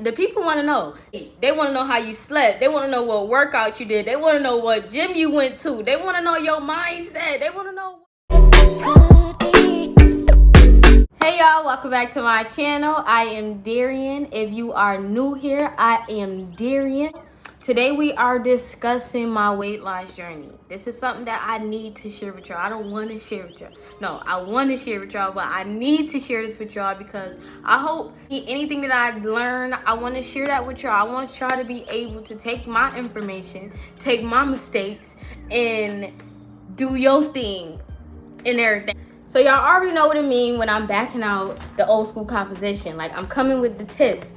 the people want to know. They want to know how you slept. They want to know what workouts you did. They want to know what gym you went to. They want to know your mindset. They want to know. Hey y'all, welcome back to my channel. I am Darian. If you are new here, I am Darian. Today we are discussing my weight loss journey. This is something that I need to share with y'all. I don't want to share with y'all. No, I want to share with y'all, but I need to share this with y'all because I hope anything that I learn, I want to share that with y'all. I want y'all to be able to take my information, take my mistakes, and do your thing and everything. So y'all already know what I mean when I'm backing out the old school composition. Like, I'm coming with the tips.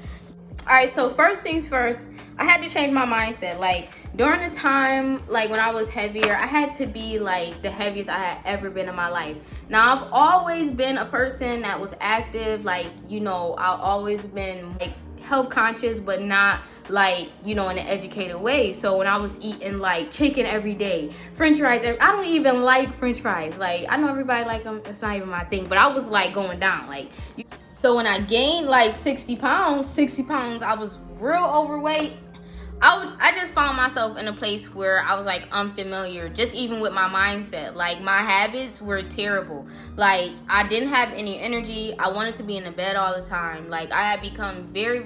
All right, so first things first, I had to change my mindset. Like, during the time, like when I was heavier, I had to be like the heaviest I had ever been in my life. Now, I've always been a person that was active. Like, you know, I've always been like health conscious, but not like, you know, in an educated way. So when I was eating like chicken every day, french fries, I don't even like french fries. Like, I know everybody like them, it's not even my thing, but I was like going down. Like, so when I gained like 60 pounds, I was real overweight. I just found myself in a place where I was like unfamiliar, just even with my mindset. Like, my habits were terrible. Like, I didn't have any energy. I wanted to be in the bed all the time. Like, I had become very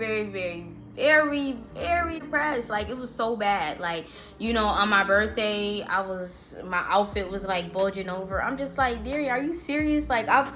depressed. Like, it was so bad. Like, you know, on my birthday, my outfit was like bulging over. I'm just like, Darian, are you serious? Like, I've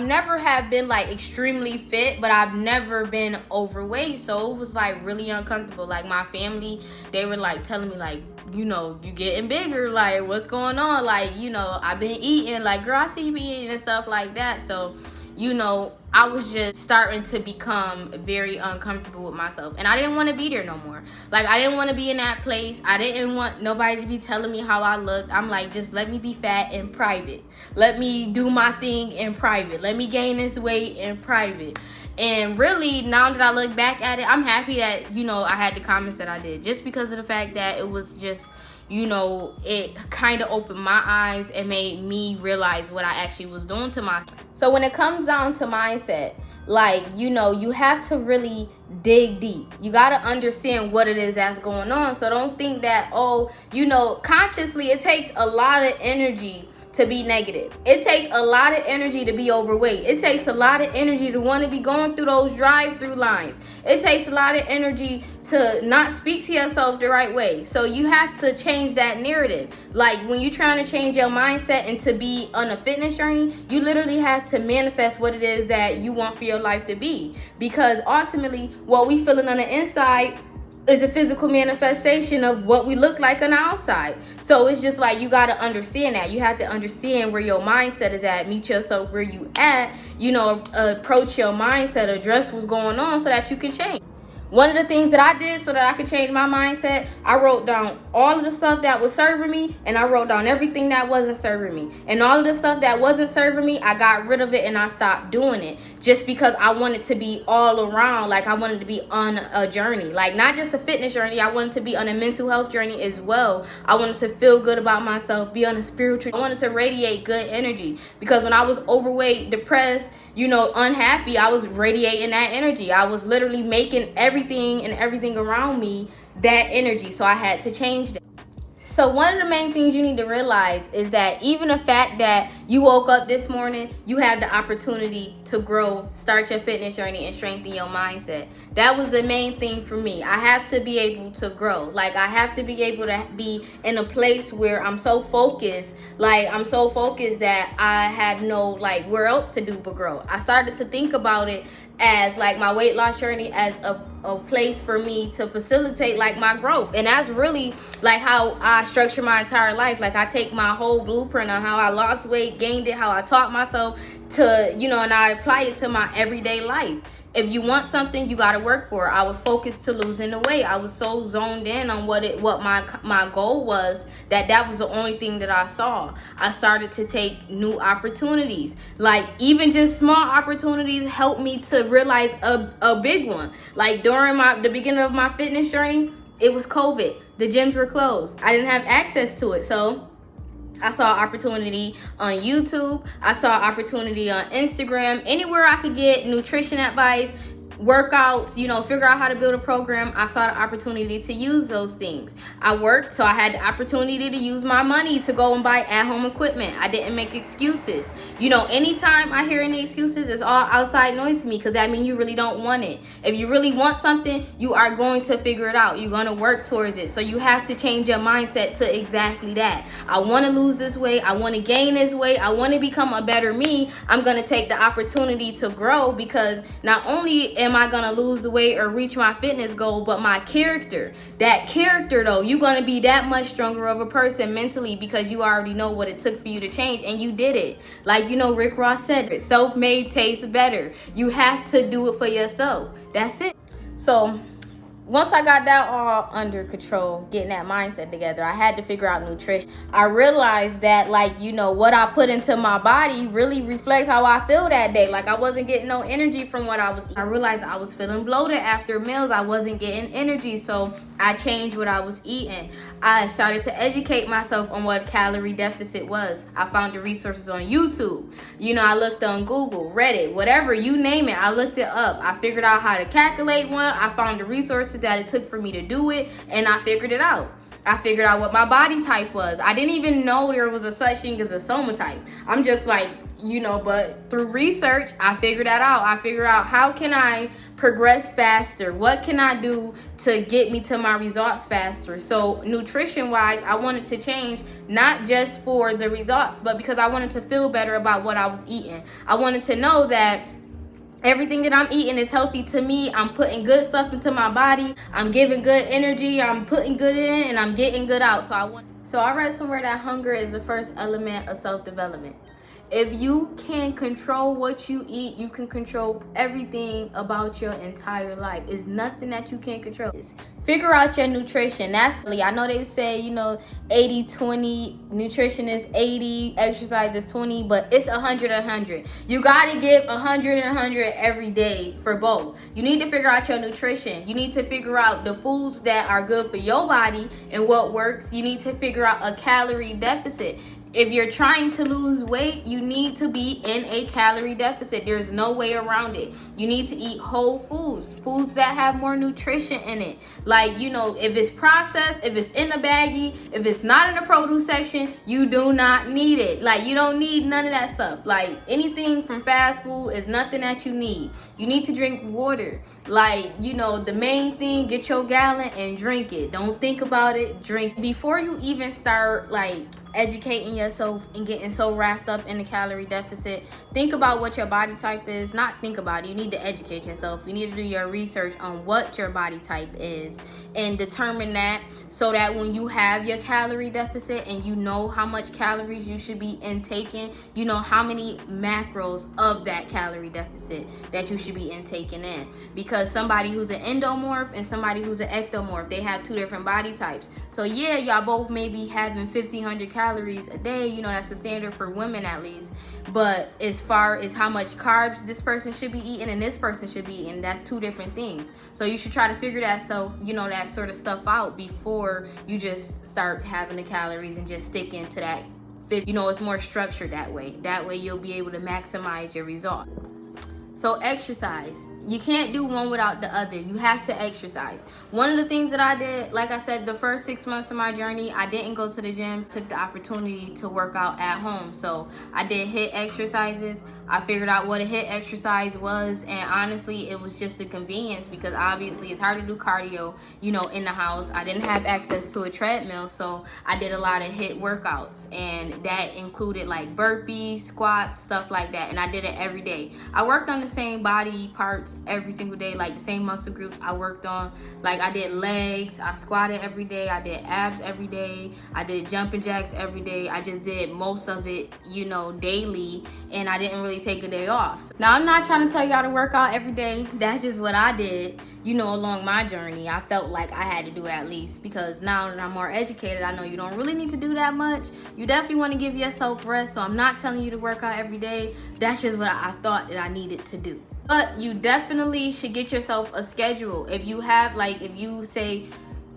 never have been like extremely fit, but I've never been overweight. So it was like really uncomfortable. Like, my family, they were like telling me like, you know, you getting bigger, like what's going on? Like, you know, I've been eating, like, girl, I see you be eating and stuff like that. So, you know, I was just starting to become very uncomfortable with myself. And I didn't want to be there no more. Like, I didn't want to be in that place. I didn't want nobody to be telling me how I looked. I'm like, just let me be fat in private. Let me do my thing in private. Let me gain this weight in private. And really, now that I look back at it, I'm happy that, you know, I had the comments that I did. Just because of the fact that it was just, you know, it kind of opened my eyes and made me realize what I actually was doing to myself. So when it comes down to mindset, like, you know, you have to really dig deep. You got to understand what it is that's going on. So don't think that, oh, you know, consciously, it takes a lot of energy to be negative. It takes a lot of energy to be overweight. It takes a lot of energy to want to be going through those drive-through lines. It takes a lot of energy to not speak to yourself the right way. So you have to change that narrative. Like, when you're trying to change your mindset and to be on a fitness journey, you literally have to manifest what it is that you want for your life to be. Because ultimately, what we feeling on the inside is a physical manifestation of what we look like on the outside. So it's just like, you got to understand that. You have to understand where your mindset is at, meet yourself where you at, you know, approach your mindset, address what's going on so that you can change. One of the things that I did so that I could change my mindset, I wrote down all of the stuff that was serving me, and I wrote down everything that wasn't serving me. And all of the stuff that wasn't serving me, I got rid of it and I stopped doing it, just because I wanted to be all around. Like, I wanted to be on a journey, like not just a fitness journey. I wanted to be on a mental health journey as well. I wanted to feel good about myself, be on a spiritual. I wanted to radiate good energy, because when I was overweight, depressed, you know, unhappy, I was radiating that energy. I was literally making everything around me that energy. So I had to change that. So one of the main things you need to realize is that even the fact that you woke up this morning, you have the opportunity to grow, start your fitness journey, and strengthen your mindset. That was the main thing for me. I have to be able to grow. Like, I have to be able to be in a place where I'm so focused. Like, I'm so focused that I have no, like, where else to do but grow. I started to think about it as like my weight loss journey as a place for me to facilitate like my growth. And that's really like how I structure my entire life. Like, I take my whole blueprint on how I lost weight, gained it, how I taught myself to, you know, and I apply it to my everyday life. If you want something, you got to work for it. I was focused to losing the weight. I was so zoned in on what my goal was, that was the only thing that I saw. I started to take new opportunities. Like, even just small opportunities helped me to realize a big one. Like, during the beginning of my fitness journey, it was COVID. The gyms were closed. I didn't have access to it. So I saw opportunity on YouTube. I saw opportunity on Instagram. Anywhere I could get nutrition advice, workouts, figure out how to build a program, I saw the opportunity to use those things. I worked, so I had the opportunity to use my money to go and buy at-home equipment. I didn't make excuses. Anytime I hear any excuses, it's all outside noise to me, because that means you really don't want it. If you really want something, you are going to figure it out. You're going to work towards it. So you have to change your mindset to exactly that. I want to lose this weight. I want to gain this weight. I want to become a better me. I'm going to take the opportunity to grow, because not only am I going to lose the weight or reach my fitness goal, but my character, though, you're going to be that much stronger of a person mentally, because you already know what it took for you to change, and you did it. Like, Rick Ross said, self-made tastes better. You have to do it for yourself. That's it. So once I got that all under control, getting that mindset together, I had to figure out nutrition. I realized that, what I put into my body really reflects how I feel that day. Like, I wasn't getting no energy from what I was eating. I realized I was feeling bloated after meals. I wasn't getting energy, so I changed what I was eating. I started to educate myself on what calorie deficit was. I found the resources on YouTube. I looked on Google, Reddit, whatever, you name it. I looked it up. I figured out how to calculate one. I found the resources that it took for me to do it, and I figured it out. I figured out what my body type was. I didn't even know there was a such thing as a soma type. I'm just like, but through research, I figured that out. I figured out, how can I progress faster? What can I do to get me to my results faster? So nutrition wise, I wanted to change, not just for the results, but because I wanted to feel better about what I was eating. I wanted to know that everything that I'm eating is healthy to me. I'm putting good stuff into my body. I'm giving good energy. I'm putting good in, and I'm getting good out. So I read somewhere that hunger is the first element of self-development. If you can control what you eat, you can control everything about your entire life. It's nothing that you can't control. Figure out your nutrition. I know they say, 80-20, nutrition is 80, exercise is 20, but it's 100-100. You got to give 100 every day for both. You need to figure out your nutrition. You need to figure out the foods that are good for your body and what works. You need to figure out a calorie deficit. If you're trying to lose weight, you need to be in a calorie deficit. There's no way around it. You need to eat whole foods that have more nutrition in it. If it's processed, if it's in a baggie, if it's not in the produce section, you do not need it. You don't need none of that stuff. Anything from fast food is nothing that you need. You need to drink water. The main thing, get your gallon and drink it. Don't think about it, drink. Before you even start, educating yourself and getting so wrapped up in the calorie deficit, think about what your body type is. Not think about it, you need to educate yourself. You need to do your research on what your body type is and determine that, so that when you have your calorie deficit and you know how much calories you should be intaking, you know how many macros of that calorie deficit that you should be intaking in. Because somebody who's an endomorph and somebody who's an ectomorph, they have two different body types. So yeah, y'all both may be having 1,500 calories a day, that's the standard for women at least. But as far as how much carbs this person should be eating and this person should be eating, that's two different things. So you should try to figure that that sort of stuff out before you just start having the calories and just stick into that. It's more structured that way. That way you'll be able to maximize your result. So exercise. You can't do one without the other. You have to exercise. One of the things that I did, like I said, the first 6 months of my journey, I didn't go to the gym, took the opportunity to work out at home. So I did HIIT exercises. I figured out what a HIIT exercise was, and honestly, it was just a convenience, because obviously it's hard to do cardio, in the house. I didn't have access to a treadmill, so I did a lot of HIIT workouts, and that included burpees, squats, stuff like that, and I did it every day. I worked on the same body parts every single day, the same muscle groups I worked on. I did legs, I squatted every day, I did abs every day, I did jumping jacks every day. I just did most of it, daily, and I didn't really take a day off. So, now, I'm not trying to tell y'all to work out every day. That's just what I did, along my journey. I felt like I had to do it at least, because now that I'm more educated, I know you don't really need to do that much. You definitely want to give yourself rest, so I'm not telling you to work out every day. That's just what I thought that I needed to do. But you definitely should get yourself a schedule. If you have, if you say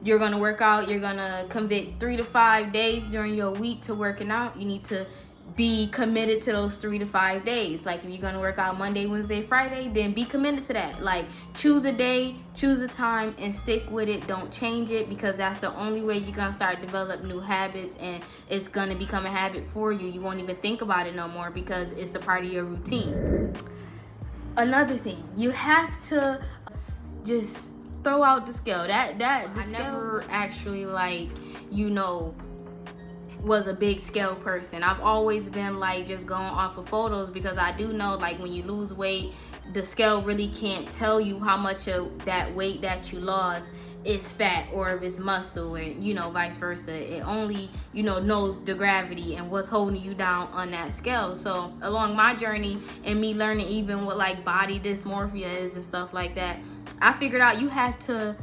you're going to work out, you're going to commit 3 to 5 days during your week to working out, you need to be committed to those 3 to 5 days. Like if you're gonna work out Monday, Wednesday, Friday, then be committed to that. Like choose a day, choose a time, and stick with it. Don't change it, because that's the only way you're gonna start develop new habits, and it's gonna become a habit for you. You won't even think about it no more because it's a part of your routine. Another thing, you have to just throw out the scale. I never actually was a big scale person. I've always been like just going off of photos, because I do know like when you lose weight, the scale really can't tell you how much of that weight that you lost is fat or if it's muscle, and vice versa. It only knows the gravity and what's holding you down on that scale. So along my journey and me learning even what like body dysmorphia is and stuff like that, I figured out you have to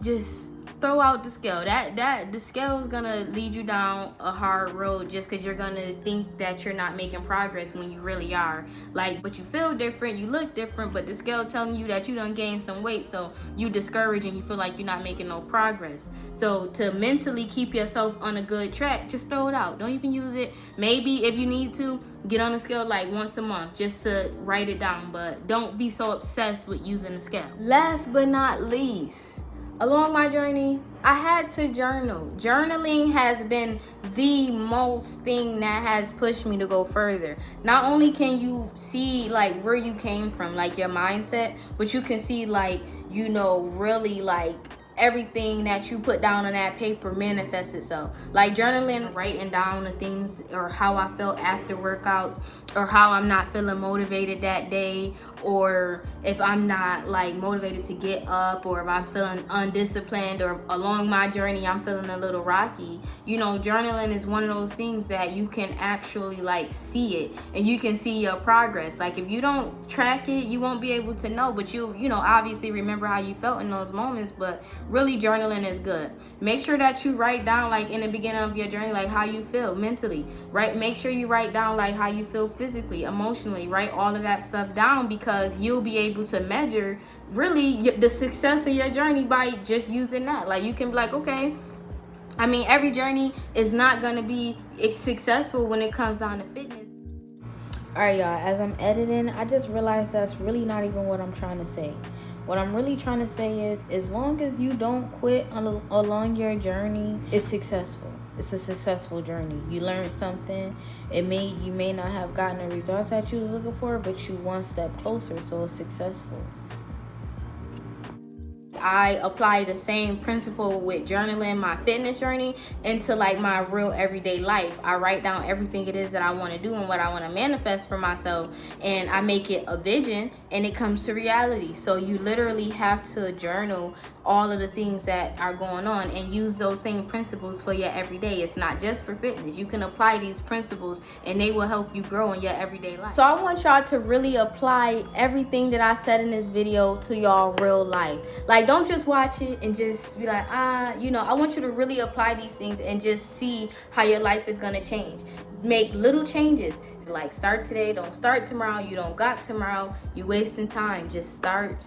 just throw out the scale. The scale is gonna lead you down a hard road, just because you're gonna think that you're not making progress when you really are. Like, but you feel different, you look different, but the scale telling you that you done gained some weight, so you discouraged and you feel like you're not making no progress. So to mentally keep yourself on a good track, just throw it out. Don't even use it. Maybe if you need to, get on the scale like once a month just to write it down, but don't be so obsessed with using the scale. Last but not least, along my journey, I had to journal. Journaling has been the most thing that has pushed me to go further. Not only can you see like where you came from, like your mindset, but you can see like, really like everything that you put down on that paper manifests itself. Like journaling, writing down the things or how I felt after workouts, or how I'm not feeling motivated that day, or if I'm not like motivated to get up, or if I'm feeling undisciplined, or along my journey I'm feeling a little rocky. Journaling is one of those things that you can actually like see it, and you can see your progress. Like if you don't track it, you won't be able to know, but you obviously remember how you felt in those moments. But really, journaling is good. Make sure that you write down like in the beginning of your journey, like how you feel mentally, right? Make sure you write down like how you feel physically, emotionally. Write all of that stuff down, because you'll be able to measure really the success of your journey by just using that. Like you can be like, okay, every journey is not gonna be successful when it comes down to fitness. Alright y'all, as I'm editing, I just realized that's really not even what I'm trying to say. What I'm really trying to say is, as long as you don't quit along your journey, it's successful. It's a successful journey. You learned something. You may not have gotten the results that you were looking for, but you one step closer, so it's successful. I apply the same principle with journaling my fitness journey into like my real everyday life. I write down everything it is that I want to do and what I want to manifest for myself, and I make it a vision, and it comes to reality. So you literally have to journal all of the things that are going on and use those same principles for your everyday. It's not just for fitness. You can apply these principles and they will help you grow in your everyday life. So I want y'all to really apply everything that I said in this video to y'all real life. Like, don't just watch it and just be like, I want you to really apply these things and just see how your life is gonna change. Make little changes. Like, start today, don't start tomorrow. You don't got tomorrow. You wasting time. Just start.